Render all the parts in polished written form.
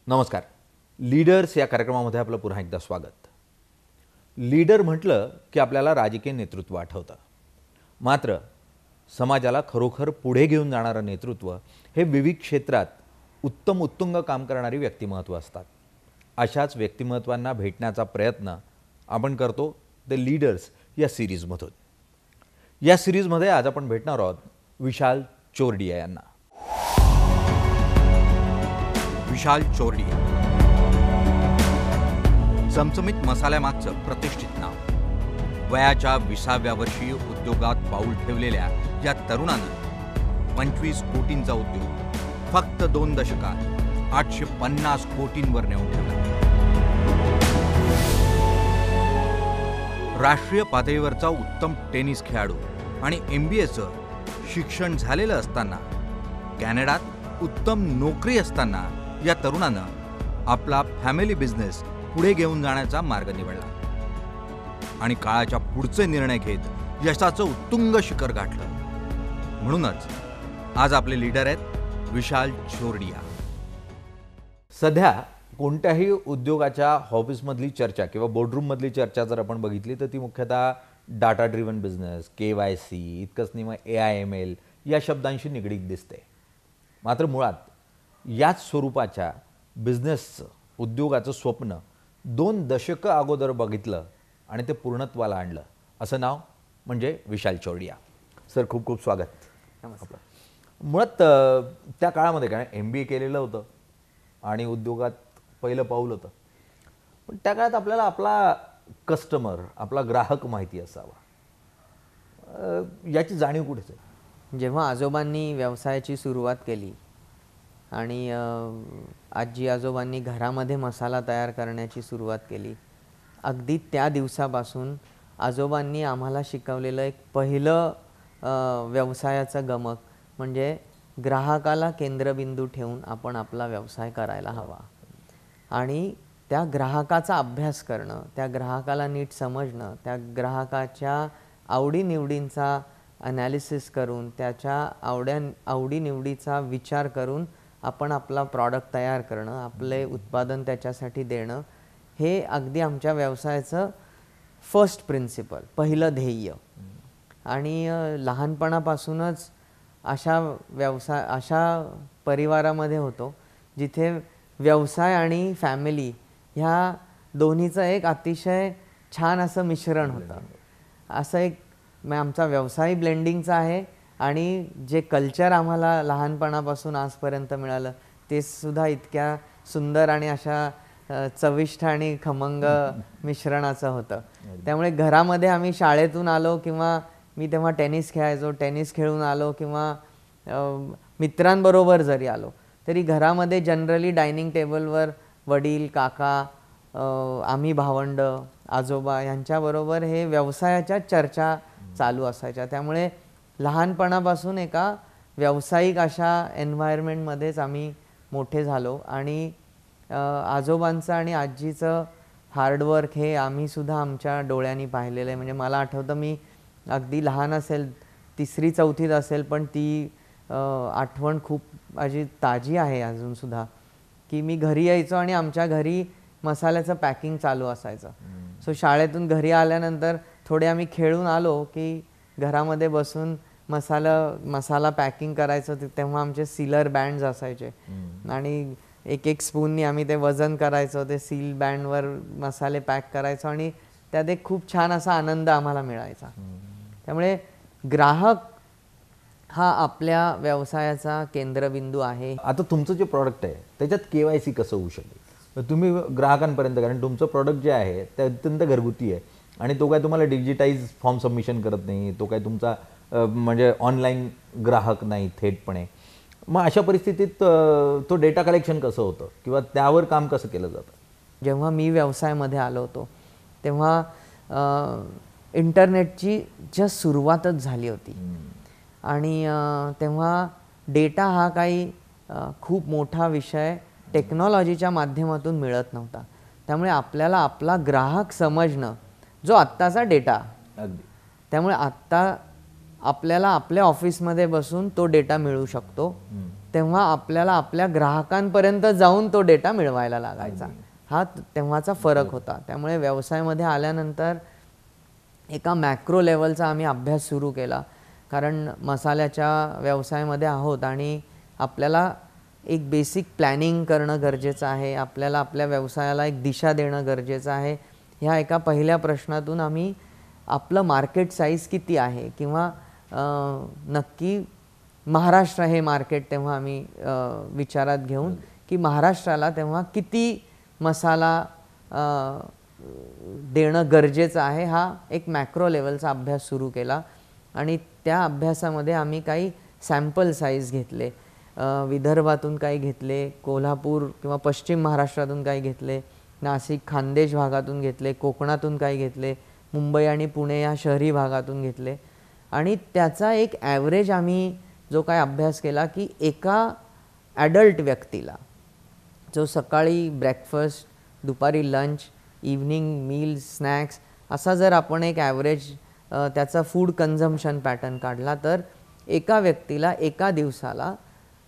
नमस्कार. लीडर्स या कार्यक्रमामध्ये आपलं पुन्हा एकदा स्वागत. लीडर म्हटलं की आपल्याला राजकीय नेतृत्व आठवतं. मात्र समाजाला खरोखर पुढे घेऊन जाणारं नेतृत्व हे विविध क्षेत्रात उत्तुंग काम करणारी व्यक्तिमत्व असतात. अशाच व्यक्तिमत्वांना भेटण्याचा प्रयत्न आपण करतो द लीडर्स या सिरीजमधून. या सिरीजमध्ये आज आपण भेटणार आहोत विशाल चोरडिया यांना. विशाल चोरडिया चमचमीत मसाल्यामागचं प्रतिष्ठित नाव. वयाच्या 20व्या वर्षी उद्योगात पाऊल ठेवलेल्या या तरुणानं 25 कोटींचा उद्योग फक्त 2 दशकात 850 कोटींवर नेऊन ठेवला. राष्ट्रीय पातळीवरचा उत्तम टेनिस खेळाडू आणि MBAचं शिक्षण झालेलं असताना, कॅनडात उत्तम नोकरी असताना या तरुणानं आपला फॅमिली बिझनेस पुढे घेऊन जाण्याचा मार्ग निवडला आणि काळाच्या पुढचे निर्णय घेत यशाचं उत्तुंग शिखर गाठलं. म्हणूनच आज आपले लीडर आहेत विशाल चोरडिया. सध्या कोणत्याही उद्योगाच्या ऑफिसमधली चर्चा किंवा बोर्डरूममधली चर्चा जर आपण बघितली तर ती मुख्यतः डाटा ड्रिव्हन बिझनेस, KYC, इतकंच नाही मग AI/ML या शब्दांशी निगडीत दिसते. मात्र मुळात याच स्वरूपाच्या बिझनेसचं, उद्योगाचं स्वप्न 2 दशकं अगोदर बघितलं आणि ते पूर्णत्वाला आणलं असं नाव म्हणजे विशाल चोरडिया. सर, खूप खूप स्वागत. नमस्कार. मुळात त्या काळामध्ये काय MBA केलेलं होतं आणि उद्योगात पहिलं पाऊल होतं, पण त्या काळात आपल्याला आपला कस्टमर, आपला ग्राहक माहिती असावा, याची जाणीव कुठेच आहे? जेव्हा आजोबांनी व्यवसायाची सुरुवात केली आणि आजी आजोबांनी घरामध्ये मसाला तयार करण्याची सुरुवात केली, अगदी त्या दिवसापासून आजोबांनी आम्हाला शिकवलेलं एक पहिलं व्यवसायाचं गमक म्हणजे ग्राहकाला केंद्रबिंदू ठेवून आपण आपला व्यवसाय करायला हवा आणि त्या ग्राहकाचा अभ्यास करणं, त्या ग्राहकाला नीट समजणं, त्या ग्राहकाच्या आवडीनिवडींचा ॲनालिसिस करून, त्याच्या आवडीनिवडीचा विचार करून आपण आपला प्रॉडक्ट तयार करणं, आपले उत्पादन त्याच्यासाठी देणं, हे अगदी आमच्या व्यवसायाचं फर्स्ट प्रिन्सिपल, पहिलं ध्येय. आणि लहानपणापासूनच अशा परिवारामध्ये होतो जिथे व्यवसाय आणि फॅमिली ह्या दोन्हीचं एक अतिशय छान असं मिश्रण होतं. असं एक आमचा व्यवसाय ब्लेंडिंगचा आहे आणि जे कल्चर आम्हाला लहानपणापासून आजपर्यंत मिळालं ते सुद्धा इतक्या सुंदर आणि अशा चविष्ट आणि खमंग मिश्रणाचं होतं. त्यामुळे घरामध्ये आम्ही शाळेतून आलो किंवा मी तेव्हा टेनिस खेळायचो, टेनिस खेळून आलो किंवा मित्रांबरोबर जरी आलो तरी घरामध्ये जनरली डायनिंग टेबलवर वडील, काका, आम्ही भावंड, आजोबा यांच्याबरोबर हे व्यवसायाच्या चर्चा चालू असायच्या. त्यामुळे लहानपणापासून एका व्यावसायिक अशा एन्व्हायरमेंटमध्येच आम्ही मोठे झालो आणि आजोबांचं आणि आजीचं हार्डवर्क हे आम्हीसुद्धा आमच्या डोळ्यांनी पाहिलेलं आहे. म्हणजे मला आठवतं मी अगदी लहान असेल, 3री-4थीत असेल, पण ती आठवण खूप माझी ताजी आहे अजूनसुद्धा, की मी घरी यायचो आणि आमच्या घरी मसाल्याचं पॅकिंग चालू असायचं. सो शाळेतून घरी आल्यानंतर थोडे आम्ही खेळून आलो की घरामध्ये बसून मसाला पॅकिंग करायचं. तेव्हा आमचे सीलर बँड्स असायचे आणि एक स्पूननी आम्ही ते वजन करायचो, ते सील बँडवर मसाले पॅक करायचो आणि त्यात एक खूप छान असा आनंद आम्हाला मिळायचा. त्यामुळे ग्राहक हा आपल्या व्यवसायाचा केंद्रबिंदू आहे. आता तुमचं जे प्रॉडक्ट आहे त्याच्यात KYC कसं होऊ शकेल? तुम्ही ग्राहकांपर्यंत, कारण तुमचं प्रॉडक्ट जे आहे ते अत्यंत घरगुती आहे आणि तो काय तुम्हाला डिजिटाईज फॉर्म सबमिशन करत नाही, तो काय तुमचा म्हणजे ऑनलाईन ग्राहक नाही थेटपणे. मग अशा परिस्थितीत तो डेटा कलेक्शन कसं होतं किंवा त्यावर काम कसं केलं जातं? जेव्हा मी व्यवसायामध्ये आलो होतो तेव्हा इंटरनेटची जस्ट सुरुवातच झाली होती आणि तेव्हा डेटा हा काही खूप मोठा विषय टेक्नॉलॉजीच्या माध्यमातून मिळत नव्हता. त्यामुळे आपल्याला आपला ग्राहक समजणं, जो आत्ताचा डेटा, त्यामुळे आत्ता आपल्याला आपल्या ऑफिसमध्ये बसून तो डेटा मिळू शकतो, तेव्हा आपल्याला आपल्या ग्राहकांपर्यंत जाऊन तो डेटा मिळवायला लागायचा. हा तेव्हाचा फरक होता. त्यामुळे व्यवसायामध्ये आल्यानंतर एका मॅक्रो लेवलचा आम्ही अभ्यास सुरू केला, कारण मसाल्याच्या व्यवसायामध्ये आहोत आणि आपल्याला एक बेसिक प्लॅनिंग करणं गरजेचं आहे. आपल्याला आपल्या व्यवसायाला एक दिशा देणं गरजेचं आहे. ह्या एका पहिल्या प्रश्नातून आम्ही आपलं मार्केट साईज किती आहे किंवा नक्की महाराष्ट्र हे मार्केट तेव्हा आम्ही विचारात घेऊन की महाराष्ट्राला तेव्हा किती मसाला देणं गरजेचं आहे, हा एक मॅक्रो लेवलचा अभ्यास सुरू केला. आणि त्या अभ्यासामध्ये आम्ही काही सॅम्पल साईज घेतले, विदर्भातून काही घेतले, कोल्हापूर किंवा पश्चिम महाराष्ट्रातून काही घेतले, नाशिक खानदेश भागातून घेतले, कोकणातून काही घेतले, मुंबई आणि पुणे या शहरी भागातून घेतले. आणि त्याचा एक ॲव्हरेज आम्ही जो काय अभ्यास केला की एका ॲडल्ट व्यक्तीला जो सकाळी ब्रेकफास्ट, दुपारी लंच, इव्हनिंग मील्स, स्नॅक्स असा जर आपण एक ॲव्हरेज त्याचा फूड कन्झम्पशन पॅटर्न काढला तर एका व्यक्तीला एका दिवसाला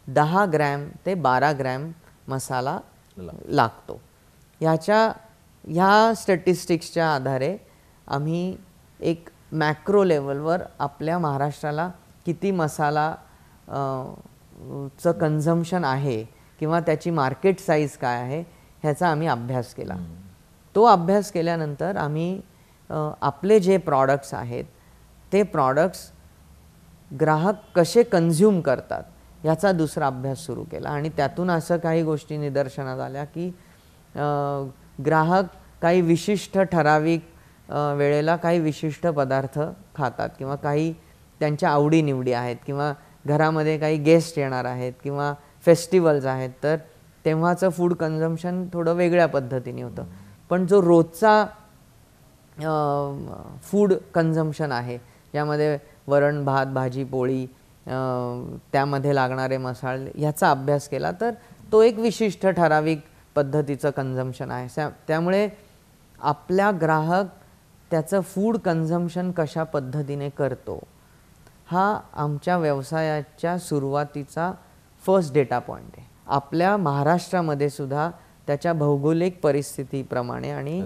10 ग्रॅम ते 12 ग्रॅम मसाला लागतो. ह्या स्टॅटिस्टिक्सच्या आधारे आम्ही एक मॅक्रो लेवलवर आपल्या महाराष्ट्राला किती मसाला चं कन्झम्पशन आहे किंवा त्याची मार्केट साईज काय आहे ह्याचा आम्ही अभ्यास केला. तो अभ्यास केल्यानंतर आम्ही आपले जे प्रॉडक्ट्स आहेत ते प्रॉडक्ट्स ग्राहक कसे कन्झ्युम करतात ह्याचा दुसरा अभ्यास सुरू केला. आणि त्यातून असं काही गोष्टी निदर्शनास आल्या की ग्राहक काही विशिष्ट ठराविक वेळेला काही विशिष्ट पदार्थ खातात किंवा काही त्यांच्या आवडीनिवडी आहेत किंवा घरामध्ये काही गेस्ट येणार आहेत किंवा फेस्टिवल्स आहेत तर तेव्हाचं फूड कन्झम्पशन थोडं वेगळ्या पद्धतीने होतं. पण जो रोजचा फूड कन्झम्पशन आहे ज्यामध्ये वरण भात भाजी पोळी त्यामध्ये लागणारे मसाले ह्याचा अभ्यास केला तर तो एक विशिष्ट ठराविक पद्धतीचं कन्झम्पशन आहे. त्यामुळे आपला ग्राहक त्याचं फूड कन्झम्पशन कशा पद्धतीने करतो हा आमच्या व्यवसायाच्या सुरुवातीचा फर्स्ट डेटा पॉईंट आहे. आपल्या महाराष्ट्रामध्ये सुद्धा त्याच्या भौगोलिक परिस्थितीप्रमाणे आणि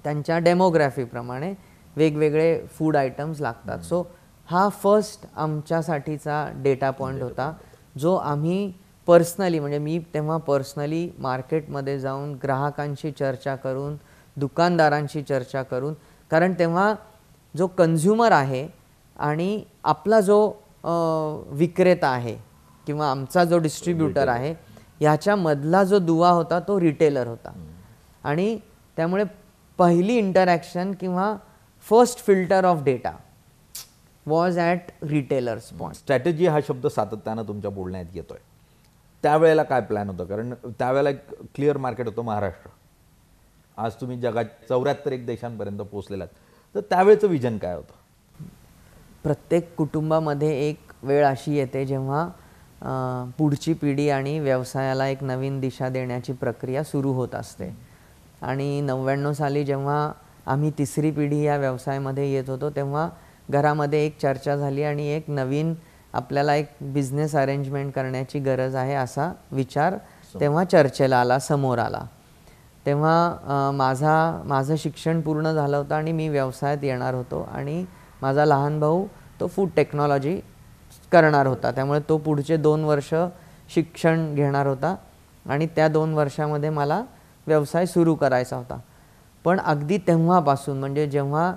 त्यांच्या डेमोग्राफीप्रमाणे वेगवेगळे फूड आयटम्स लागतात. सो हा फर्स्ट आमच्यासाठीचा डेटा पॉईंट होता जो आम्ही पर्सनली म्हणजे मी तेव्हा पर्सनली मार्केटमध्ये जाऊन ग्राहकांशी चर्चा करून दुकानदारांशी चर्चा करून, कारण तेव्हा जो कन्झ्युमर आहे आणि आपला जो विक्रेता आहे किंवा आमचा जो डिस्ट्रीब्युटर आहे ह्याच्यामधला जो दुवा होता तो रिटेलर होता. आणि त्यामुळे पहिली इंटरॅक्शन किंवा first filter of data was at retailers point. Strategy हा शब्द सातत्यानं तुमच्या बोलण्यात येतोय. त्यावेळेला काय प्लॅन होतं? कारण त्यावेळेला एक क्लिअर मार्केट होतं महाराष्ट्र. आज तुम्ही जगात 74 देशांपर्यंत पोहोचलेलात, तर त्यावेळेचं विजन काय होतं? प्रत्येक कुटुंबामध्ये एक वेळ अशी येते जेव्हा पुढची पिढी आणि व्यवसायाला एक नवीन दिशा देण्याची प्रक्रिया सुरू होत असते. आणि 99 साली जेव्हा आम्ही तिसरी पिढी या व्यवसायामध्ये येत होतो तेव्हा घरामध्ये एक चर्चा झाली आणि एक नवीन आपल्याला एक बिझनेस अरेंजमेंट करण्याची गरज आहे असा विचार तेव्हा चर्चेला आला, समोर आला. तेव्हा माझं शिक्षण पूर्ण झालं होतं आणि मी व्यवसायात येणार होतो आणि माझा लहान भाऊ तो फूड टेक्नॉलॉजी करणार होता. त्यामुळे तो पुढचे 2 वर्ष शिक्षण घेणार होता आणि त्या 2 वर्षामध्ये मला व्यवसाय सुरू करायचा होता. पण अगदी तेव्हापासून म्हणजे जेव्हा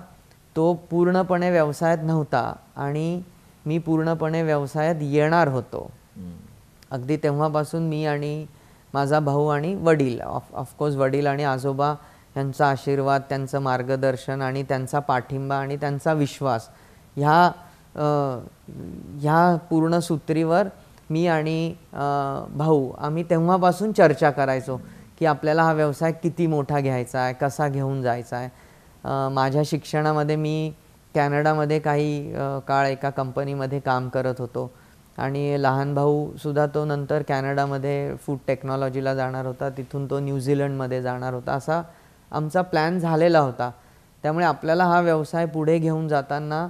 तो पूर्णपणे व्यवसायात नव्हता आणि मी पूर्णपणे व्यवसायात येणार होतो, अगदी तेव्हापासून मी आणि माझा भाऊ आणि वडील, ऑफकोर्स वडील आणि आजोबा यांचा आशीर्वाद, त्यांचं मार्गदर्शन आणि त्यांचा पाठिंबा आणि त्यांचा विश्वास ह्या पूर्ण सूत्रीवर मी आणि भाऊ आम्ही तेव्हापासून चर्चा करायचो की आपल्याला हा व्यवसाय किती मोठा घ्यायचा आहे, कसा घेऊन जायचा आहे. माझ्या शिक्षणामध्ये मी कॅनडामध्ये काही काळ एका कंपनीमध्ये काम करत होतो आणि लहान भाऊसुद्धा तो नंतर कॅनडामध्ये फूड टेक्नॉलॉजीला जाणार होता, तिथून तो न्यूझीलंडमध्ये जाणार होता. असा आमचा प्लॅन झालेला होता. त्यामुळे आपल्याला हा व्यवसाय पुढे घेऊन जाताना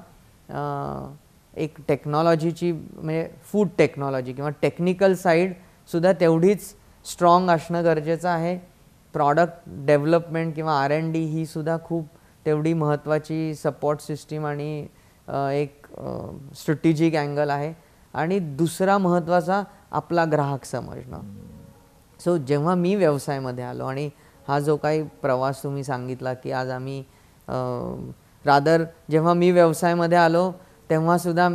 एक टेक्नॉलॉजीची म्हणजे फूड टेक्नॉलॉजी किंवा टेक्निकल साईडसुद्धा तेवढीच स्ट्रॉंग असणं गरजेचं आहे. प्रॉडक्ट डेव्हलपमेंट किंवा R&D ही सुद्धा खूप तेवढी महत्त्वाची सपोर्ट सिस्टीम आणि एक स्ट्रॅटेजिक अँगल आहे. आणि दुसरा महत्त्वाचा आपला ग्राहक समजणं. सो जेव्हा मी व्यवसायामध्ये आलो आणि हा जो काही प्रवास तुम्ही सांगितला की आज आम्ही रादर जेव्हा मी व्यवसायामध्ये आलो तेव्हासुद्धा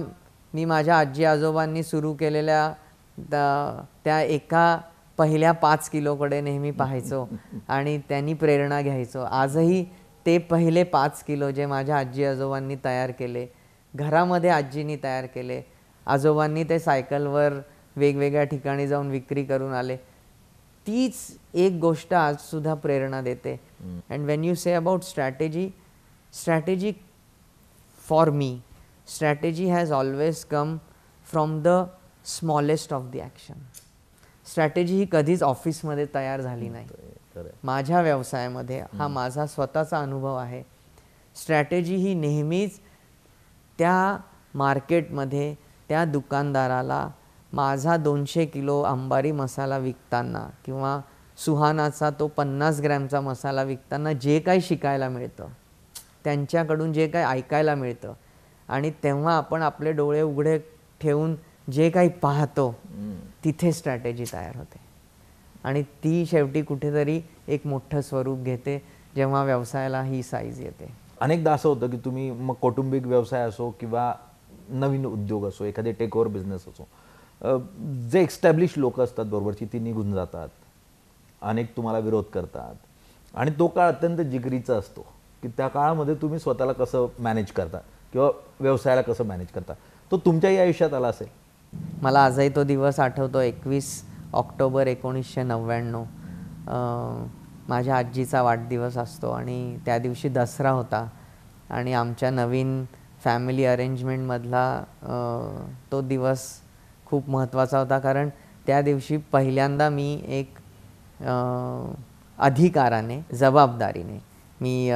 मी माझ्या आजी आजोबांनी सुरू केलेल्या त्या एका पहिल्या 5 किलोकडे नेहमी पाहायचो आणि त्यांनी प्रेरणा घ्यायचो. आजही ते पहिले 5 किलो जे माझ्या आजी आजोबांनी तयार केले, घरामध्ये आजींनी तयार केले, आजोबांनी ते सायकलवर वेगवेगळ्या ठिकाणी जाऊन विक्री करून आले, तीच एक गोष्ट आजसुद्धा प्रेरणा देते. And when you say about strategy for me, strategy has always come from the smallest of the action. Strategy ही कधीच ऑफिसमध्ये तयार झाली नाही. माझ्या व्यवसायामध्ये हा माझा स्वतःचा अनुभव आहे. स्ट्रॅटेजी ही नेहमीच त्या मार्केटमध्ये त्या दुकानदाराला माझा 200 किलो अंबारी मसाला विकताना किंवा सुहानाचा तो 50 ग्रॅमचा मसाला विकताना जे काही शिकायला मिळतं, त्यांच्याकडून जे काही ऐकायला मिळतं आणि तेव्हा आपण आपले डोळे उघडे ठेवून जे काही पाहतो तिथे स्ट्रॅटेजी तयार होते आणि ती शेवटी कुठेतरी एक मोठं स्वरूप घेते जेव्हा व्यवसायाला ही साईज येते. अनेकदा असं होतं की तुम्ही मग कौटुंबिक व्यवसाय असो किंवा नवीन उद्योग असो, एखादे टेक ओव्हर बिझनेस असो, जे एस्टॅब्लिश लोक असतात बरोबरची ती निघून जातात, अनेक तुम्हाला विरोध करतात आणि तो काळ अत्यंत जिगरीचा असतो की त्या काळामध्ये तुम्ही स्वतःला कसं मॅनेज करता किंवा व्यवसायाला कसं मॅनेज करता. तो तुमच्याही आयुष्यात आला असेल. मला आजही तो दिवस आठवतो. 21 ऑक्टोबर 1999 माझ्या आजीचा वाढदिवस असतो आणि त्या दिवशी दसरा होता आणि आमच्या नवीन फॅमिली अरेंजमेंटमधला तो दिवस खूप महत्त्वाचा होता. कारण त्या दिवशी पहिल्यांदा मी एक अधिकाराने, जबाबदारीने मी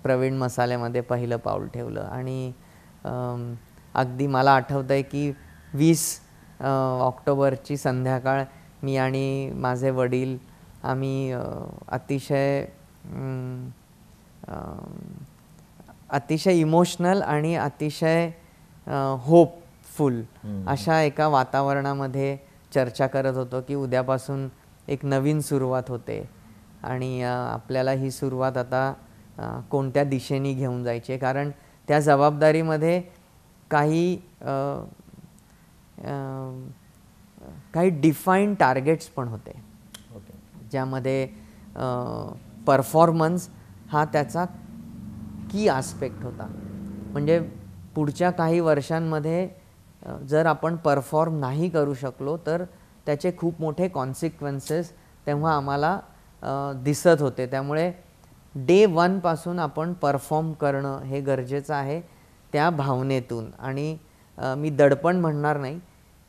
प्रवीण मसाल्यामध्ये पहिलं पाऊल ठेवलं आणि अगदी मला आठवतं आहे की 20 ऑक्टोबरची संध्याकाळ मी आणि माझे वडील आम्ही अतिशय इमोशनल आणि अतिशय होपफुल अशा एका वातावरणामध्ये चर्चा करत होतो की उद्यापासून एक नवीन सुरुवात होते आणि आपल्याला ही सुरुवात आता कोणत्या दिशेने घेऊन जायची आहे. कारण त्या जबाबदारीमध्ये काही डिफाईन टार्गेट्स पण होते, ज्यामध्ये परफॉर्मन्स हा त्याचा की आस्पेक्ट होता. म्हणजे पुढच्या काही वर्षांमध्ये जर आपण परफॉर्म नाही करू शकलो तर त्याचे खूप मोठे कॉन्सिक्वेन्सेस तेव्हा आम्हाला दिसत होते. त्यामुळे डे 1 पासून आपण परफॉर्म करणं हे गरजेचं आहे त्या भावनेतून. आणि मी दडपण म्हणणार नाही,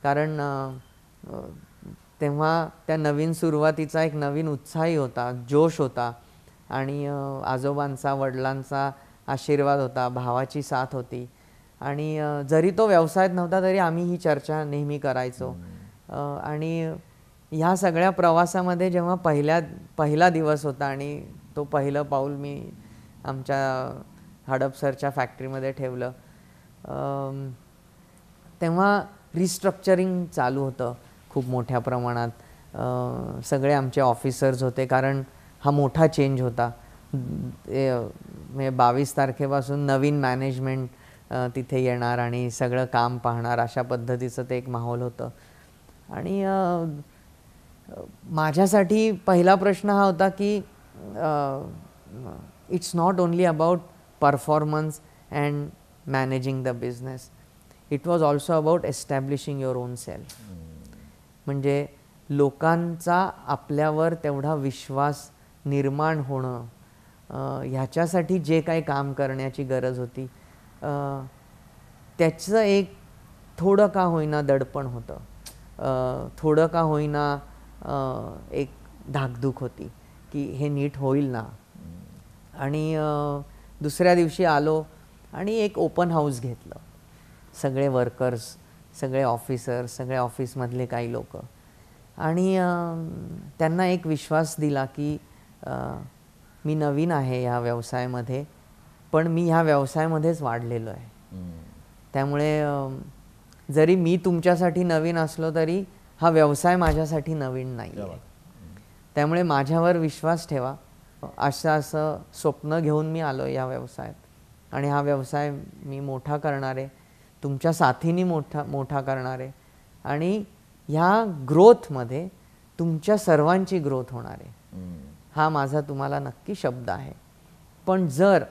कारण तेव्हा त्या नवीन सुरुवातीचा एक नवीन उत्साही होता, जोश होता आणि आजोबांचा, वडिलांचा आशीर्वाद होता, भावाची साथ होती आणि जरी तो व्यवसायात नव्हता तरी आम्ही ही चर्चा नेहमी करायचो. आणि ह्या सगळ्या प्रवासामध्ये जेव्हा पहिला दिवस होता आणि तो पहिलं पाऊल मी आमच्या हडपसरच्या फॅक्टरीमध्ये ठेवलं, तेव्हा रिस्ट्रक्चरिंग चालू होतं खूप मोठ्या प्रमाणात. सगळे आमचे ऑफिसर्स होते, कारण हा मोठा चेंज होता. म्हणजे 22 तारखेपासून नवीन मॅनेजमेंट तिथे येणार आणि सगळं काम पाहणार, अशा पद्धतीचं ते एक माहोल होतं. आणि माझ्यासाठी पहिला प्रश्न हा होता की it's not only about performance and managing the business, it was also about establishing your on self. म्हणजे लोकांचा आपल्यावर तेवढा विश्वास निर्माण होणं, ह्याच्यासाठी जे काही काम करण्याची गरज होती त्याचं एक थोडं का होईना दडपण होतं, थोडं का होईना एक धाकधूक होती की हे नीट होईल ना. आणि दुसऱ्या दिवशी आलो आणि एक ओपन हाऊस घेतलं सगळे वर्कर्स, सगळे ऑफिसर्स, सगळे ऑफिसमधले काही लोक, आणि त्यांना एक विश्वास दिला की मी नवीन आहे ह्या व्यवसायामध्ये, पण मी ह्या व्यवसायामध्येच वाढलेलो आहे. त्यामुळे जरी मी तुमच्यासाठी नवीन असलो तरी हा व्यवसाय माझ्यासाठी नवीन नाही आहे. त्यामुळे माझ्यावर विश्वास ठेवा. असं स्वप्न घेऊन मी आलो या व्यवसायात आणि हा व्यवसाय मी मोठा करणार आहे, तुमच्या साथीने मोठा करणार आहे आणि ह्या ग्रोथमध्ये तुमच्या सर्वांची ग्रोथ होणार आहे. हा माझा तुम्हाला नक्की शब्द आहे. पण जर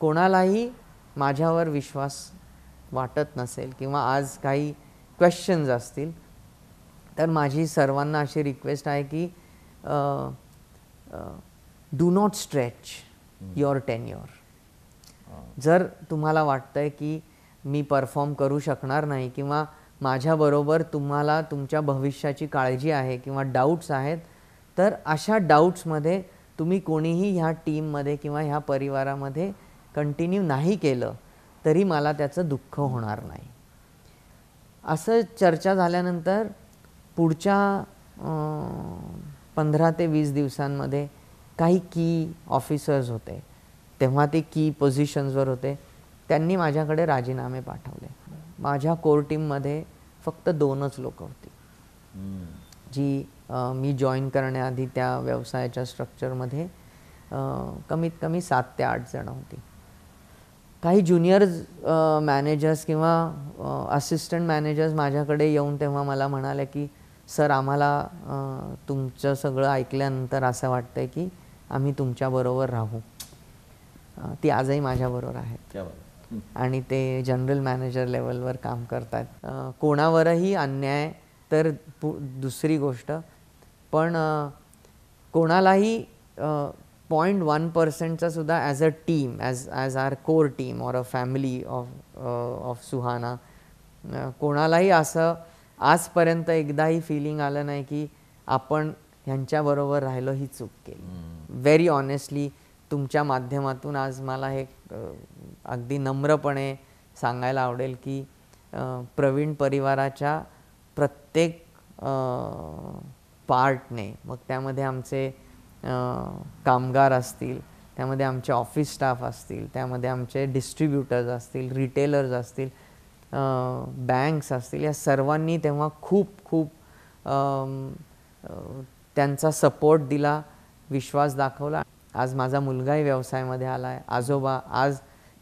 कोणालाही माझ्यावर विश्वास वाटत नसेल किंवा आज काही क्वेश्चन्स असतील तर माझी सर्वांना अशी रिक्वेस्ट आहे की do not stretch your tenure. जर तुम्हाला वाटतंय की मी परफॉर्म करू शकणार नाही किंवा माझ्याबरोबर तुम्हाला तुमच्या भविष्याची काळजी आहे किंवा डाऊट्स आहेत, तर अशा डाऊट्समध्ये तुम्ही कोणीही ह्या टीममध्ये किंवा ह्या परिवारामध्ये कंटिन्यू नाही केलं तरी मला त्याचं दुःख होणार नाही. असं चर्चा झाल्यानंतर पुढच्या 15 ते 20 दिवसांमध्ये काही की ऑफिसर्स होते, तेव्हा ते की पोझिशन्सवर होते, त्यांनी माझ्याकडे राजीनामे पाठवले. माझ्या कोर टीममध्ये फक्त 2च लोक होती जी मी जॉईन करण्याआधी त्या व्यवसायाच्या स्ट्रक्चरमध्ये कमीत कमी 7 ते 8 जण होती. काही ज्युनियर मॅनेजर्स किंवा असिस्टंट मॅनेजर्स माझ्याकडे येऊन तेव्हा मला म्हणाले की सर, आम्हाला तुमचं सगळं ऐकल्यानंतर असं वाटतंय की आम्ही तुमच्याबरोबर राहू. ती आजही माझ्याबरोबर आहेत आणि ते जनरल मॅनेजर लेवलवर काम करतात. कोणावरही अन्याय तर दुसरी गोष्ट, पण कोणालाही 0.1% सुद्धा as a team, as our core team or a family of Suhana, कोणालाही असं आजपर्यंत एकदाही फिलिंग आलं नाही की आपण ह्यांच्याबरोबर राहिलो ही चूक केली. व्हेरी ऑनेस्टली तुमच्या माध्यमातून आज मला हे अगदी नम्रपणे सांगायला आवडेल की प्रवीण परिवाराच्या प्रत्येक पार्टने, मग त्यामध्ये आमचे कामगार असतील, त्यामध्ये आमचे ऑफिस स्टाफ असतील, त्यामध्ये आमचे डिस्ट्रीब्युटर्स असतील, रिटेलर्स असतील, बँक्स असतील, या सर्वांनी तेव्हा खूप त्यांचा सपोर्ट दिला, विश्वास दाखवला. आज माझा मुलगाही व्यवसायामध्ये आला आहे, आजोबा आज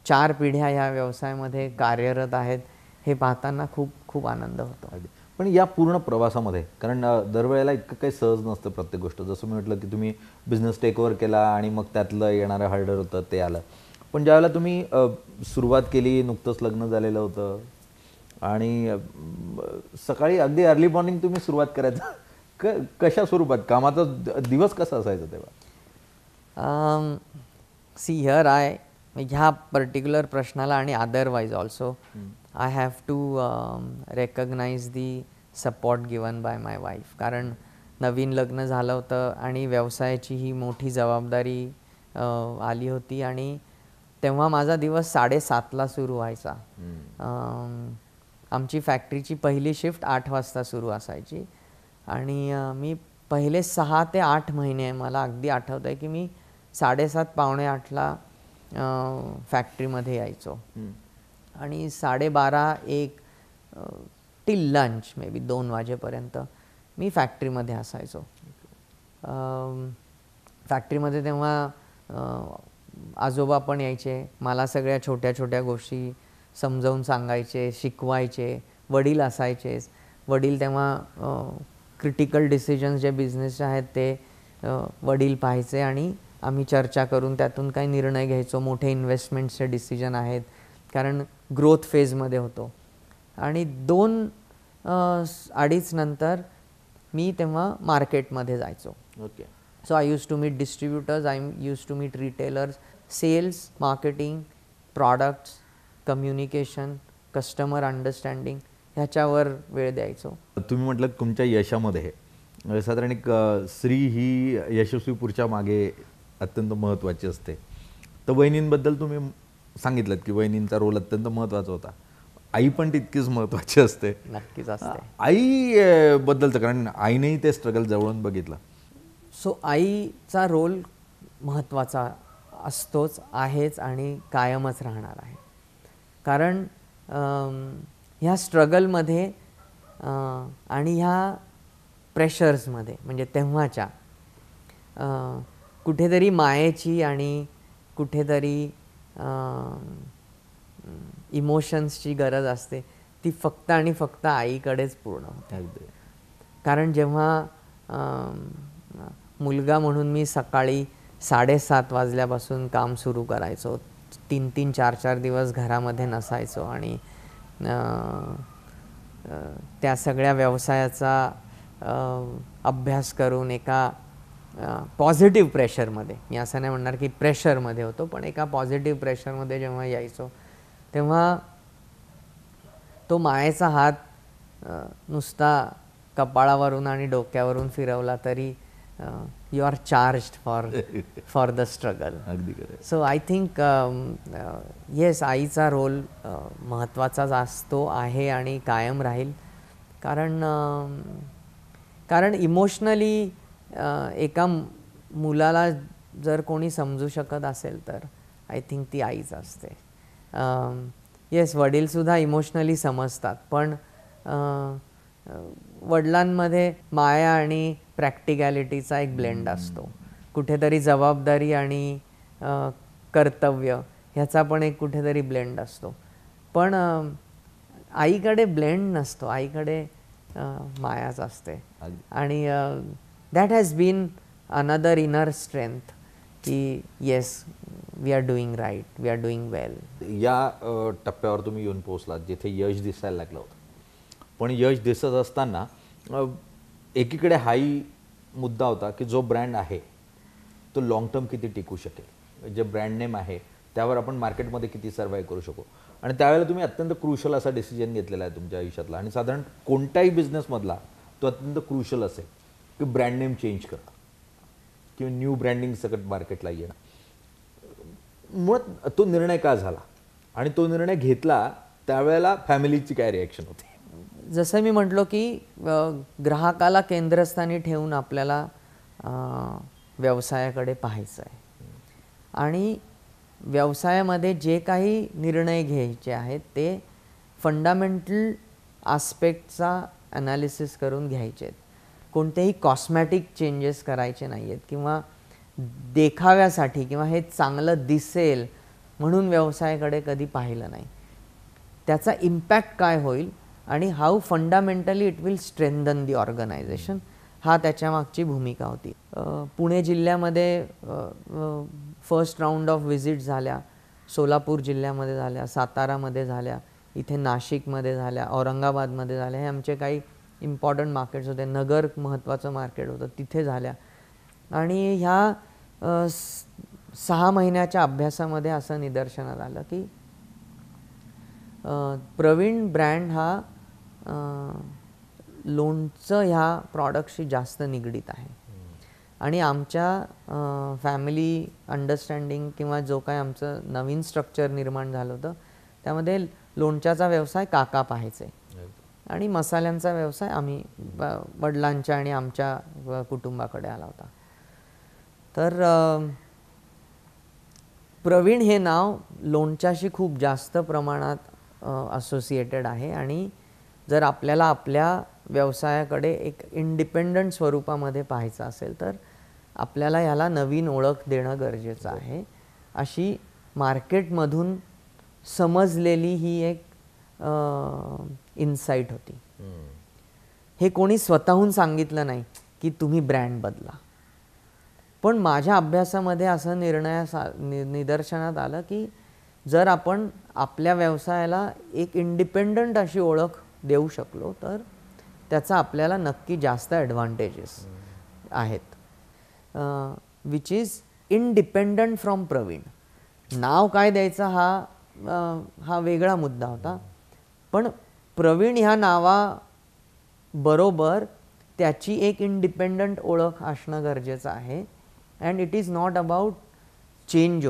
4 पिढ्या ह्या व्यवसायामध्ये कार्यरत आहेत. हे पाहताना खूप आनंद होतो. पण या पूर्ण प्रवासामध्ये, कारण दरवेळेला इतकं काही सहज नसतं प्रत्येक गोष्ट. जसं मी म्हटलं की तुम्ही बिझनेस टेकओव्हर केला आणि मग त्यातलं येणारं हार्डर होतं ते आलं. पण ज्यावेळेला तुम्ही सुरुवात केली, नुकतंच लग्न झालेलं होतं आणि सकाळी अगदी अर्ली मॉर्निंग तुम्ही सुरुवात करायचं, कशा स्वरूपात कामाचा दिवस कसा असायचा तेव्हा? सी हिअर ह्या पर्टिक्युलर प्रश्नाला आणि otherwise also I have to recognize the support given by my wife. कारण नवीन लग्न झालं होतं आणि व्यवसायाची ही मोठी जबाबदारी आली होती आणि तेव्हा माझा दिवस 7:30ला सुरू व्हायचा. आमची फॅक्टरीची पहिली शिफ्ट 8 वाजता सुरू असायची आणि मी पहिले 6 ते 8 महिने मला अगदी आठवतं आहे की मी 7:30 पावणे 8ला फॅक्टरीमध्ये यायचो आणि 12:30-1 टिल लंच मे बी 2 वाजेपर्यंत मी फॅक्टरीमध्ये असायचो. फॅक्टरीमध्ये तेव्हा आजोबा पण यायचे, मला सगळ्या छोट्या गोष्टी समजावून सांगायचे, शिकवायचे. वडील असायचेच. वडील तेव्हा क्रिटिकल डिसिजन्स जे बिझनेसचे आहेत ते वडील पाहायचे आणि आम्ही चर्चा करून त्यातून काही निर्णय घ्यायचो. मोठे इन्व्हेस्टमेंट्सचे डिसिजन आहेत कारण ग्रोथ फेजमध्ये होतो. आणि 2-2:30 नंतर मी तेव्हा मार्केटमध्ये जायचो. Okay. So I use to meet distributors, I use to meet retailers, sales, marketing, products, communication, customer understanding ह्याच्यावर वेळ द्यायचो. तुम्ही म्हटलं तुमच्या यशामध्ये साधारण एक स्त्री ही यशस्वी पुरुषाच्या मागे अत्यंत महत्त्वाची असते. तर वहिनींबद्दल तुम्ही सांगितलं की वहिनींचा रोल अत्यंत महत्त्वाचा होता. आई पण तितकीच महत्त्वाची असते. नक्कीच असते. आई बद्दलचं, कारण आईनेही ते स्ट्रगल जवळून बघितलं. सो आईचा रोल महत्त्वाचा असतोच, आहेच आणि कायमच राहणार आहे. कारण ह्या स्ट्रगलमध्ये आणि ह्या प्रेशर्समध्ये म्हणजे तेव्हाच्या कुठेतरी मायेची आणि कुठेतरी इमोशन्सची गरज असते, ती फक्त आणि फक्त आईकडेच पूर्ण होते. कारण जेव्हा मुलगा म्हणून मी सकाळी 7:30 वाजल्यापासून काम सुरू करायचो, 3-3, 4-4 दिवस घरामध्ये नसायचो आणि त्या सगळ्या व्यवसायाचा अभ्यास करून एका पॉझिटिव्ह प्रेशरमध्ये, मी असं नाही म्हणणार की प्रेशरमध्ये होतो, पण एका पॉझिटिव्ह प्रेशरमध्ये जेव्हा यायचो तेव्हा तो मायेचा हात नुसता कपाळावरून आणि डोक्यावरून फिरवला तरी you are charged for the struggle. अगदी खरं. सो आय थिंक येस, आईचा रोल महत्त्वाचाच असतो, आहे आणि कायम राहील. कारण इमोशनली एका मुलाला जर कोणी समजू शकत असेल तर आय थिंक ती आईच असते. येस, वडीलसुद्धा इमोशनली समजतात, पण वडिलांमध्ये माया आणि प्रॅक्टिकॅलिटीचा एक ब्लेंड असतो. कुठेतरी जबाबदारी आणि कर्तव्य ह्याचा पण एक कुठेतरी ब्लेंड असतो. पण आईकडे ब्लेंड नसतो, आईकडे मायाच असते. आणि that has been another inner strength की yes, we are doing right, we are doing well. या टप्प्यावर तुम्ही येऊन पोहोचलात जिथे यश दिसायला लागलं होतं. पण यश दिसत असताना एकीकडे हाही मुद्दा होता की जो ब्रँड आहे तो लाँग टर्म किती टिकू शकेल, जे ब्रँड नेम आहे त्यावर आपण मार्केटमध्ये किती सर्वाईव्ह करू शकू. आणि त्यावेळेला तुम्ही अत्यंत क्रुशल असा डिसिजन घेतलेला आहे तुमच्या आयुष्यातला, आणि साधारण कोणत्याही बिझनेसमधला तो अत्यंत क्रुशल असेल की ब्रँड नेम चेंज करणं किंवा न्यू ब्रँडिंग सकट मार्केटला येणं. मुळात तो निर्णय का झाला आणि तो निर्णय घेतला त्यावेळेला फॅमिलीची काय रिॲक्शन होती? जसं मी म्हटलो की ग्राहकाला केंद्रस्थानी ठेवून आपल्याला व्यवसायाकडे पाहायचं आहे आणि व्यवसायामध्ये जे काही निर्णय घ्यायचे आहेत ते फंडामेंटल आस्पेक्टचा ॲनालिसिस करून घ्यायचे आहेत. कोणतेही कॉस्मॅटिक चेंजेस करायचे नाही आहेत किंवा देखाव्यासाठी किंवा हे चांगलं दिसेल म्हणून व्यवसायाकडे कधी पाहिलं नाही. त्याचा इम्पॅक्ट काय होईल आणि how fundamentally it will strengthen the organisation, हा त्याच्यामागची भूमिका होती. पुणे जिल्ह्यामध्ये फर्स्ट राऊंड ऑफ व्हिजिट झाल्या, सोलापूर जिल्ह्यामध्ये झाल्या, सातारामध्ये झाल्या, इथे नाशिकमध्ये झाल्या, औरंगाबादमध्ये झाल्या. हे आमचे काही इम्पॉर्टंट मार्केट्स होते. नगर महत्त्वाचं मार्केट होतं, तिथे झाल्या. आणि ह्या 6 महिन्याच्या अभ्यासामध्ये असं निदर्शनात आलं की प्रवीण ब्रँड हा लोणचं ह्या प्रॉडक्टशी जास्त निगडीत आहे. आणि आमच्या फॅमिली अंडरस्टँडिंग किंवा जो काय आमचं नवीन स्ट्रक्चर निर्माण झालं होतं त्यामध्ये लोणच्याचा व्यवसाय काका पाहायचे आणि मसाल्यांचा व्यवसाय आम्ही वडिलांच्या आणि आमच्या कुटुंबाकडे आला होता. तर प्रवीण हे नाव लोणच्याशी खूप जास्त प्रमाणात असोसिएटेड आहे आणि जर आपल्याला आपल्या व्यवसायाकडे एक इंडिपेंडंट स्वरूपामध्ये पाहायचं असेल तर आपल्याला ह्याला नवीन ओळख देणं गरजेचं आहे, अशी मार्केटमधून समजलेली ही एक इन्साईट होती. हे कोणी स्वतःहून सांगितलं नाही की तुम्ही ब्रँड बदला, पण माझ्या अभ्यासामध्ये असं निदर्शनात आलं की जर आपण आपल्या व्यवसायाला एक इंडिपेंडंट अशी ओळख देऊ शकलो तर त्याचा आपल्याला नक्की जास्त ॲडव्हान्टेजेस आहेत. Which is independent from Praveen. नाव काय द्यायचं हा वेगळा मुद्दा होता, पण प्रवीण ह्या नावाबरोबर त्याची एक इंडिपेंडंट ओळख असणं गरजेचं आहे. And it is not about change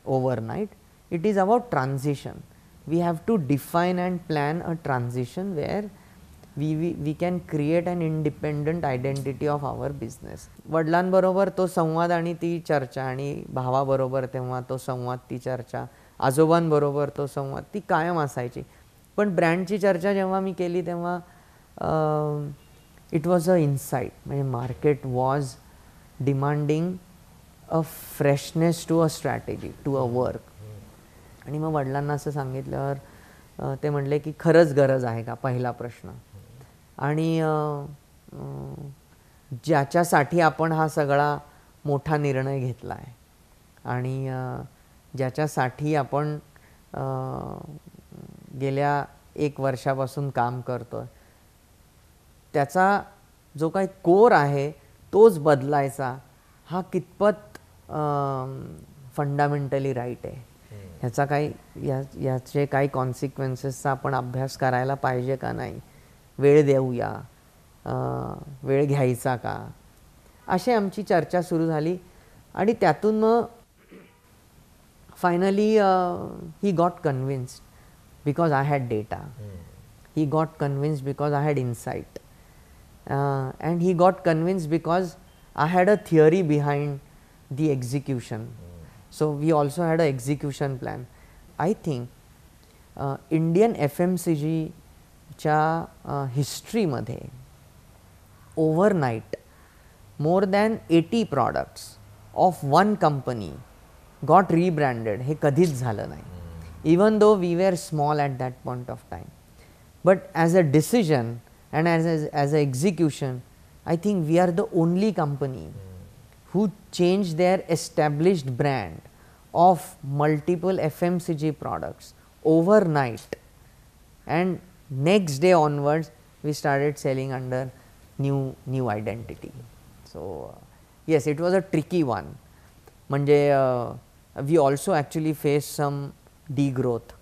overnight, it is about transition. we have to define and plan a transition where we can create an independent identity of our business. वडिलांबरोबर तो संवाद आणि ती चर्चा, आणि भावाबरोबर तेव्हा तो संवाद ती चर्चा, आजोबांबरोबर तो संवाद ती कायम असायची. पण ब्रँडची चर्चा जेव्हा मी केली तेव्हा इट वॉज अ इन्साईट, म्हणजे market was demanding a freshness to a strategy, to a work. आणि मग वडिलांना असं सांगितल्यावर ते म्हणले की खरंच गरज आहे का, पहिला प्रश्न. आणि ज्याच्यासाठी आपण हा सगळा मोठा निर्णय घेतला आहे आणि ज्याच्यासाठी आपण गेल्या 1 वर्षापासून काम करतो आहे, त्याचा जो काही कोर आहे तोच बदलायचा, हा कितपत फंडामेंटली राईट आहे, ह्याचा काही याचे काही कॉन्सिक्वेन्सेसचा आपण अभ्यास करायला पाहिजे का नाही, वेळ देऊया, वेळ घ्यायचा का, अशी आमची चर्चा सुरू झाली. आणि त्यातून मग finally he got convinced because I had data, he got convinced because I had insight, and he got convinced because I had a theory behind the execution. So we also had a execution plan. I think Indian FMCGच्या हिस्ट्रीमध्ये overnight more than 80 products of one company got rebranded. हे कधीच झालं नाही. Even though we were small at that point of time. But as a decision and as a execution, I think we are the only company who changed their established brand of multiple FMCG products overnight. And next day onwards, we started selling under new identity. So yes, it was a tricky one. म्हणजे we also actually faced some degrowth.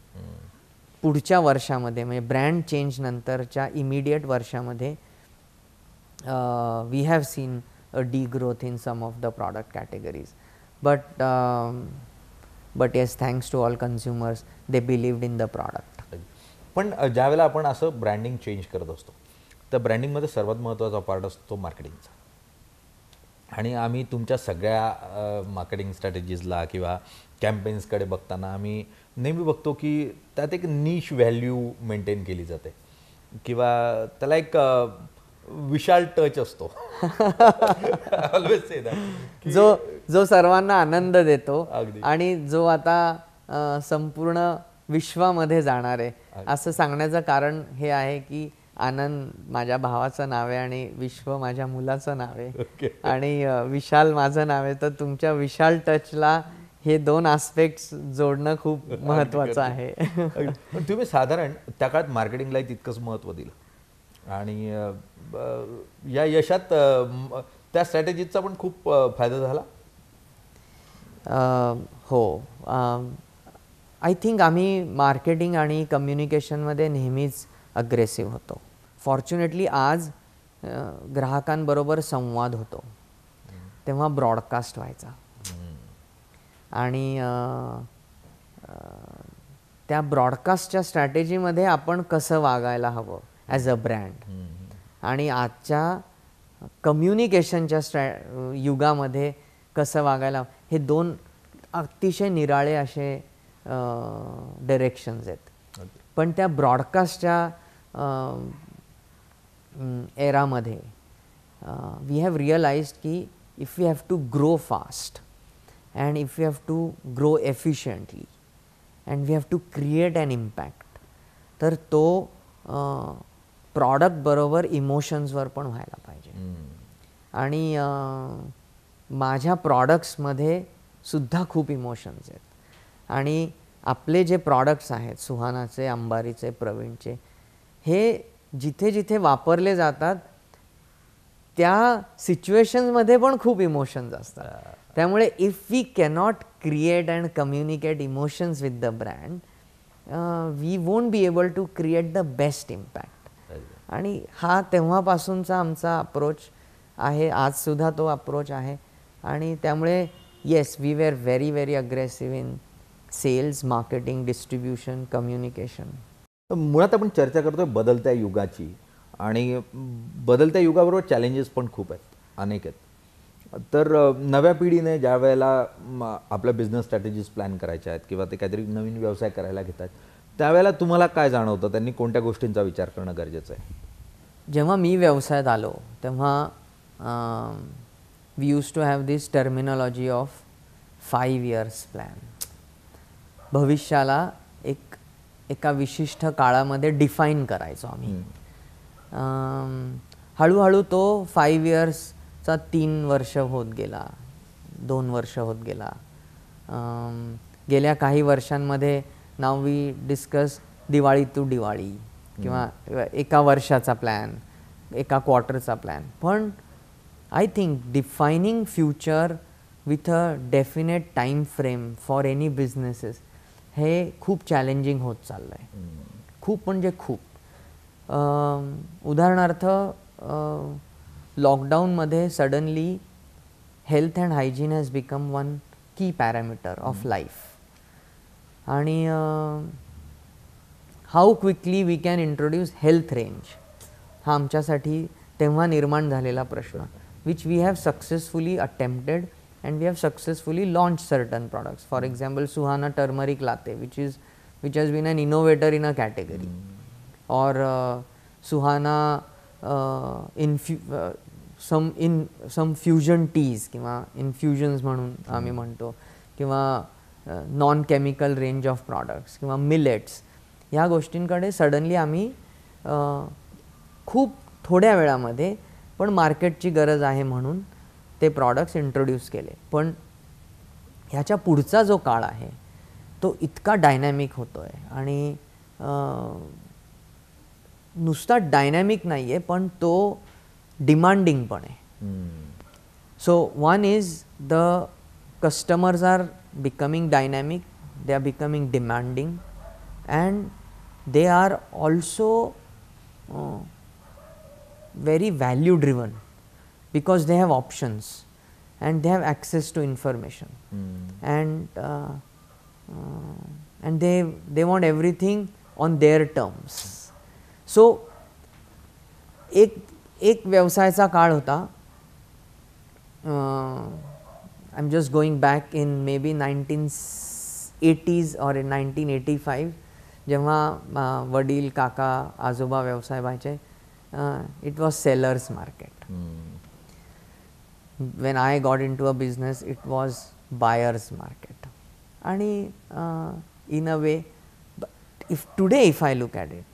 पुढच्या वर्षामध्ये म्हणजे brand change नंतरच्या immediate वर्षामध्ये we have seen a degrowth in some of the product categories. But yes, thanks to all consumers, they believed in the product. पण ज्यावेळेला आपण असं branding change करत असतो, त्या ब्रँडिंगमध्ये सर्वात महत्त्वाचा पार्ट असतो मार्केटिंगचा. आणि आम्ही तुमच्या सगळ्या मार्केटिंग स्ट्रॅटेजीजला किंवा कॅम्पेन्सकडे बघताना आम्ही नेहमी बघतो की त्यात एक निश व्हॅल्यू मेंटेन केली जाते किंवा त्याला एक विशाल टच असतो. ऑलवेज से दॅट, जो सर्वांना आनंद देतो अगदी. आणि जो आता संपूर्ण विश्वामध्ये जाणार आहे. असं सांगण्याचं कारण हे आहे की आनंद माझ्या भावाचं नाव आहे आणि विश्व माझ्या मुलाचं नाव आहे आणि विशाल माझं नाव आहे. तर तुमच्या विशाल टचला हे 2 आस्पेक्ट्स जोडणं खूप महत्त्वाचं आहे. पण तुम्ही साधारण त्या काळात मार्केटिंगलाही तितकंच महत्त्व दिलं आणि या यशात त्या स्ट्रॅटेजीचा पण खूप फायदा झाला. हो, आय थिंक आम्ही मार्केटिंग आणि कम्युनिकेशनमध्ये नेहमीच अग्रेसिव्ह होतो. फॉर्च्युनेटली आज ग्राहकांबरोबर संवाद होतो तेव्हा ब्रॉडकास्ट व्हायचा आणि त्या ब्रॉडकास्टच्या स्ट्रॅटेजीमध्ये आपण कसं वागायला हवं ॲज अ ब्रँड आणि आजच्या कम्युनिकेशनच्या युगामध्ये कसं वागायला हवं, हे 2 अतिशय निराळे असे डायरेक्शन्स आहेत. पण त्या ब्रॉडकास्टच्या एरामध्ये वी हॅव रिअलाइज्ड की if we have to grow fast and if you have to grow efficiently and we have to create an impact, तर तो प्रॉडक्ट बरोबर इमोशन्सवर पण व्हायला पाहिजे. आणि माझ्या प्रॉडक्ट्समध्ये सुद्धा खूप इमोशन्स आहेत आणि आपले जे प्रॉडक्ट्स आहेत सुहानाचे, अंबारीचे, प्रवीणचे, हे जिथे जिथे वापरले जातात त्या सिच्युएशन्समध्ये पण खूप इमोशन्स असतात. त्यामुळे if we cannot create and communicate emotions with the brand, we won't be able to create the best impact. आणि हा तेव्हापासूनचा आमचा अप्रोच आहे, आजसुद्धा तो अप्रोच आहे. आणि त्यामुळे yes, we were very very aggressive in sales, marketing, distribution, communication. मुळात आपण चर्चा करतोय बदलत्या युगाची आणि बदलत्या युगाबरोबर चॅलेंजेस पण खूप आहेत, अनेक आहेत. तर नव्या पिढीने ज्या वेळेला आपल्या बिझनेस स्ट्रॅटेजीज प्लॅन करायच्या आहेत किंवा ते काहीतरी नवीन व्यवसाय करायला घेतात, त्यावेळेला तुम्हाला काय जाणवतं, त्यांनी कोणत्या गोष्टींचा विचार करणं गरजेचं आहे? जेव्हा मी व्यवसायात आलो तेव्हा we use to have this terminology of 5 years plan. भविष्याला एका विशिष्ट काळामध्ये डिफाईन करायचो आम्ही. हळूहळू तो 5 yearsचा 3 वर्ष होत गेला, 2 वर्ष होत गेला. गेल्या काही वर्षांमध्ये नाव we discuss Diwali to Diwali किंवा एका वर्षाचा प्लॅन, एका क्वार्टरचा प्लॅन. पण I think defining future with a definite time frame for any businesses हे खूप चॅलेंजिंग होत चाललं आहे. खूप म्हणजे खूप. उदाहरणार्थ लॉकडाऊनमध्ये suddenly health and hygiene has become one key parameter of life. आणि how quickly we can introduce health range हा आमच्यासाठी तेव्हा निर्माण झालेला प्रश्न, which we have successfully attempted and we have successfully launched certain products. For example, Suhana turmeric latte, which has been an innovator in a category. Or Suhana some fusion teas किंवा infusions म्हणून आम्ही म्हणतो, किंवा non chemical range of products किंवा millets, ह्या गोष्टींकडे suddenly आम्ही खूप थोड्या वेळामध्ये पण मार्केटची गरज आहे म्हणून ते प्रॉडक्ट्स इंट्रोड्यूस केले. पण ह्याच्या पुढचा जो काळ आहे तो इतका डायनॅमिक होतो आहे आणि नुसता डायनॅमिक नाही आहे पण तो डिमांडिंग पण आहे. So one is the customers are becoming dynamic, they are becoming demanding and they are also very value driven because they have options and they have access to information. And they want everything on their terms. So एक व्यवसायाचा काळ होता, I'm just going back in maybe 1980s or in 1985 जेव्हा वडील, काका, आजोबा व्यवसाय व्हायचे. It was seller's market. When I got into a business, it was buyer's market. And in a way, but if I look at it,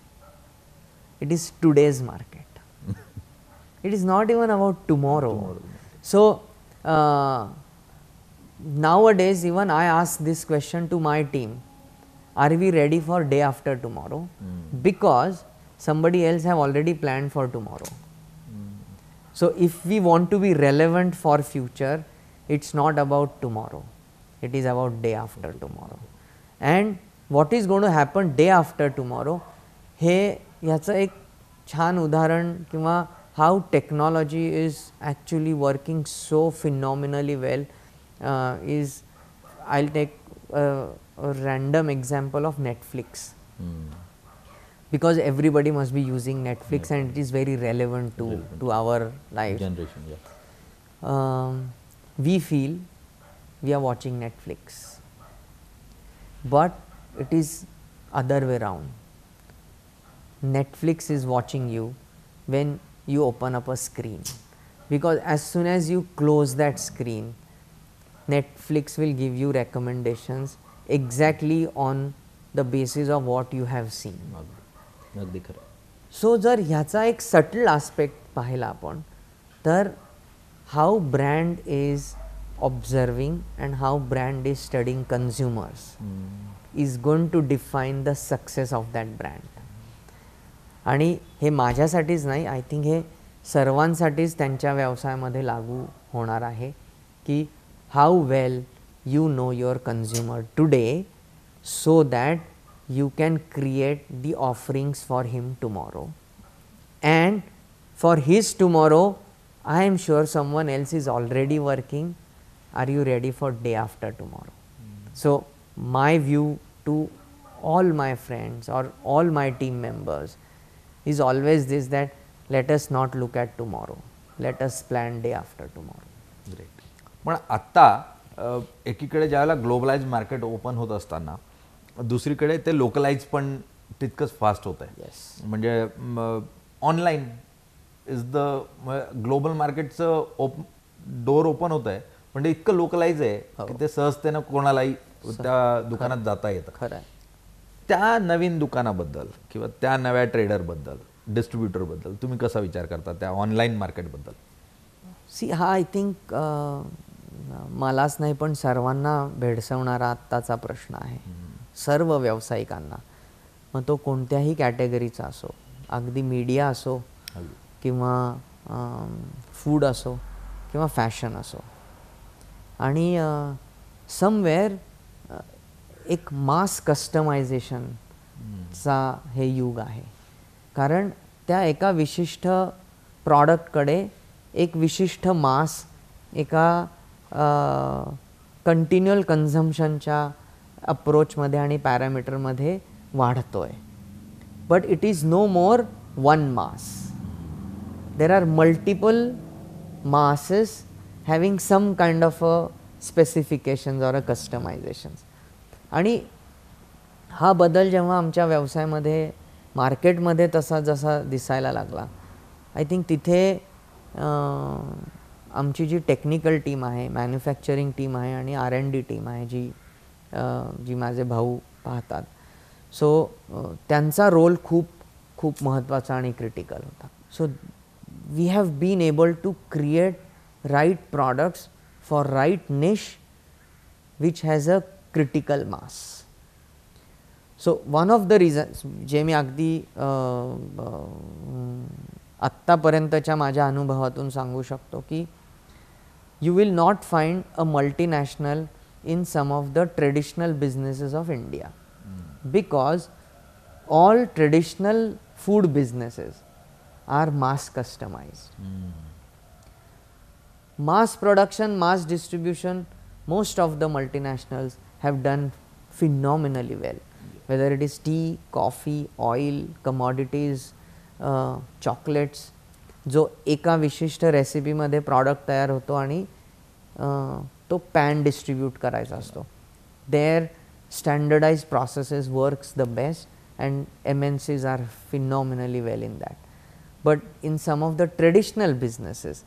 it is today's market. It is not even about tomorrow. So nowadays, even I ask this question to my team: are we ready for day after tomorrow? Because somebody else have already planned for tomorrow. So if we want to be relevant for future, it's not about tomorrow, it is about day after tomorrow. And what is going to happen day after tomorrow, हे याचं एक छान उदाहरण किंवा how technology is actually working so phenomenally well is, I'll take a random example of Netflix. Because everybody must be using Netflix and it is very relevant to our life generation. We feel we are watching Netflix, but it is other way around. Netflix is watching you when you open up a screen, because as soon as you close that screen, Netflix will give you recommendations exactly on the basis of what you have seen. अगदी खरं. So जर ह्याचा एक subtle aspect पाहिला आपण तर how brand is observing and how brand is studying consumers is going to define the success of that brand. आणि हे माझ्यासाठीच नाही, आय थिंक हे सर्वांसाठीच त्यांच्या व्यवसायामध्ये लागू होणार आहे की how well you know your consumer today so that you can create the offerings for him tomorrow, and for his tomorrow I am sure someone else is already working. Are you ready for day after tomorrow? So my view to all my friends or all my team members is always this, that let us not look at tomorrow, let us plan day after tomorrow. Great. पण आत्ता एकीकडे ज्यावेळेला globalise market open होत असताना दुसरीकडे ते localise पण तितकंच फास्ट होत आहे. Yes. म्हणजे ऑनलाईन इज द ग्लोबल मार्केटचं डोअर ओपन होत आहे, पण ते इतकं लोकलाइज आहे की ते सहजतेनं कोणालाही त्या दुकानात जाता येतं. खरं आहे. त्या नवीन दुकानाबद्दल किंवा त्या नव्या ट्रेडरबद्दल, डिस्ट्रीब्युटरबद्दल तुम्ही कसा विचार करता त्या ऑनलाईन मार्केटबद्दल? सी हा आय थिंक मलाच नाही पण सर्वांना भेडसावणारा आत्ताचा प्रश्न आहे, सर्व व्यावसायिकांना. मग तो कोणत्याही कॅटेगरीचा असो, अगदी मीडिया असो किंवा फूड असो किंवा फॅशन असो. आणि समवेअर एक मास कस्टमायझेशनचा हे युग आहे. कारण त्या एका विशिष्ट प्रॉडक्टकडे एक विशिष्ट मास एका कंटिन्युअल कन्झम्पशनच्या अप्रोचमध्ये आणि पॅरामीटरमध्ये वाढतो आहे. But it is no more one mass. There are multiple masses having some kind of a specifications or a customizations. आणि हा बदल जेव्हा आमच्या व्यवसायामध्ये मार्केटमध्ये तसा जसा दिसायला लागला, आय थिंक तिथे आमची जी टेक्निकल टीम आहे, मॅन्युफॅक्चरिंग टीम आहे आणि R&D टीम आहे जी माझे भाऊ पाहतात, सो त्यांचा रोल खूप खूप महत्त्वाचा आणि क्रिटिकल होता. So we have been able to create right products for right niche which has a critical mass. So one of the reasons जे मी अगदी आत्तापर्यंतच्या माझ्या अनुभवातून सांगू शकतो की you will not find a multinational in some of the traditional businesses of India, because all traditional food businesses are mass customized. Mass production, mass distribution, most of the multinationals have done phenomenally well, whether it is tea, coffee, oil, commodities, chocolates. जो एका विशिष्ट रेसिपीमध्ये product तयार होतो आणि तो pan distribute करायचा असतो. There standardize processes works the best and MNCs are phenomenally well in that. But in some of the traditional businesses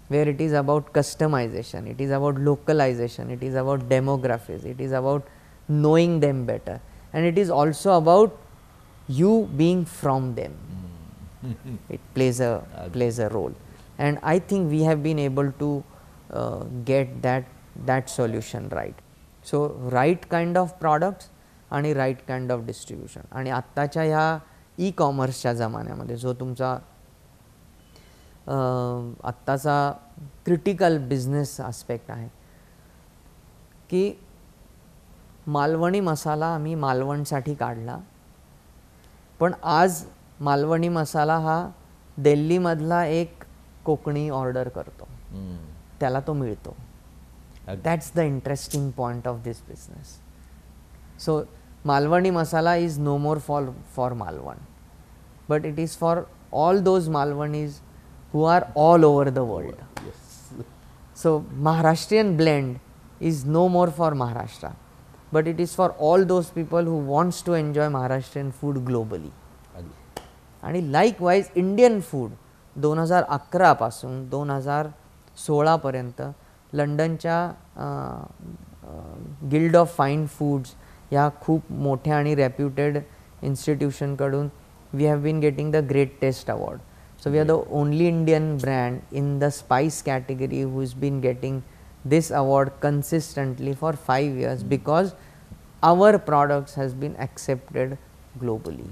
where it is about customization, it is about localization, it is about demographics, it is about knowing them better, and it is also about you being from them. It plays a role, and I think we have been able to get that solution right. So right kind of products आणि right kind of distribution. आणि आत्ताच्या ह्या ई-कॉमर्सच्या जमान्यामध्ये जो तुमचा आत्ताचा critical business aspect आहे की मालवणी मसाला आम्ही मालवणसाठी काढला, पण आज मालवणी मसाला हा दिल्लीमधला एक कोकणी ऑर्डर करतो, त्याला तो मिळतो. That's the interesting point of this business. So Malvani masala is no more for Malvan, but it is for all those Malvanis who are all over the world. So Maharashtrian blend is no more for Maharashtra, but it is for all those people who wants to enjoy Maharashtrian food globally. आणि likewise Indian food 2011 पासून 2016 पर्यंत लंडनच्या गिल्ड of fine foods या खूप मोठ्या आणि reputed इन्स्टिट्यूशनकडून we have been getting the Great Taste Award. So we are the only Indian brand in the spice category who has been getting this award consistently for 5 years because our products has been accepted globally.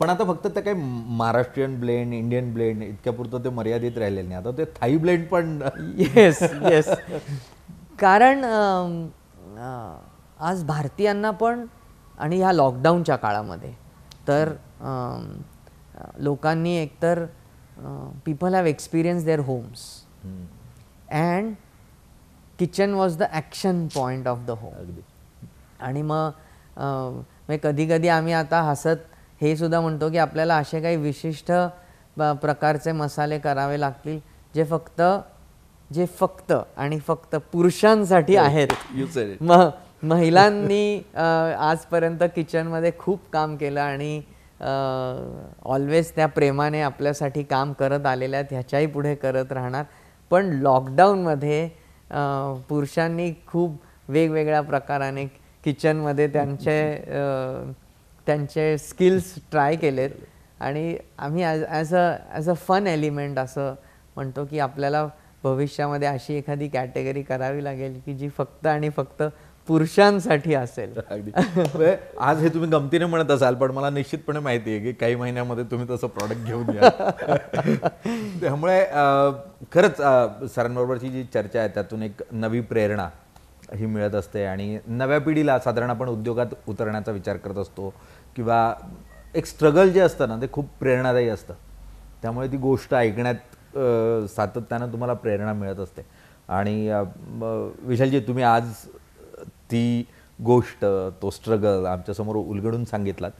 पण आता फक्त ते काही Maharashtrian blend, Indian blend इतक्यापुरतं ते मर्यादित राहिलेलं नाही. आता ते थाई ब्लेंड पण येस कारण आज भारतीयांना पण आणि ह्या लॉकडाऊनच्या काळामध्ये तर लोकांनी एकतर people have experienced their homes and kitchen was the action point of the home. आणि मग कधी कधी आम्ही आता हसत हे सुद्धा म्हणतो की आपल्याला असे काही विशिष्ट प्रकारचे मसाले करावे लागतील जे फक्त आणि फक्त पुरुषांसाठी आहेत. महिलांनी आजपर्यंत किचनमध्ये खूप काम केलं आणि ऑलवेज त्या प्रेमाने आपल्यासाठी काम करत आलेल्या आहेत, ह्याच्याही पुढे करत राहणार. पण लॉकडाऊनमध्ये पुरुषांनी खूप वेगवेगळ्या प्रकाराने किचनमध्ये त्यांचे स्किल्स ट्राय केलेत आणि आम्ही ॲज अ फन एलिमेंट असं म्हणतो की आपल्याला भविष्यामध्ये अशी एखादी कॅटेगरी करावी लागेल की जी फक्त आणि फक्त पुरुषांसाठी असेल. अगदी आज हे तुम्ही गमतीने म्हणत असाल, पण मला निश्चितपणे माहिती आहे की काही महिन्यामध्ये तुम्ही तसं प्रॉडक्ट घेऊन या. त्यामुळे खरंच सरांबरोबरची जी चर्चा आहे त्यातून एक नवी प्रेरणा ही मिळत असते आणि नव्या पिढीला साधारण आपण उद्योगात उतरण्याचा विचार करत असतो किंवा एक स्ट्रगल जे असतं ना ते खूप प्रेरणादायी असतं. त्यामुळे ती गोष्ट ऐकण्यात सातत्यानं तुम्हाला प्रेरणा मिळत असते. आणि विशालजी, तुम्ही आज ती गोष्ट, तो स्ट्रगल आमच्यासमोर उलगडून सांगितलात,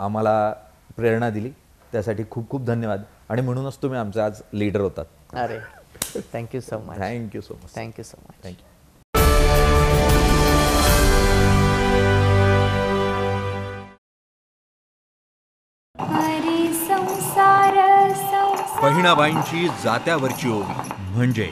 आम्हाला प्रेरणा दिली, त्यासाठी खूप खूप धन्यवाद. आणि म्हणूनच तुम्ही आमचे आज लीडर होतात. अरे thank you so much. Thank you so much. Thank you so much. Thank you. बहिणाबाईंची जात्यावरची ओवी म्हणजे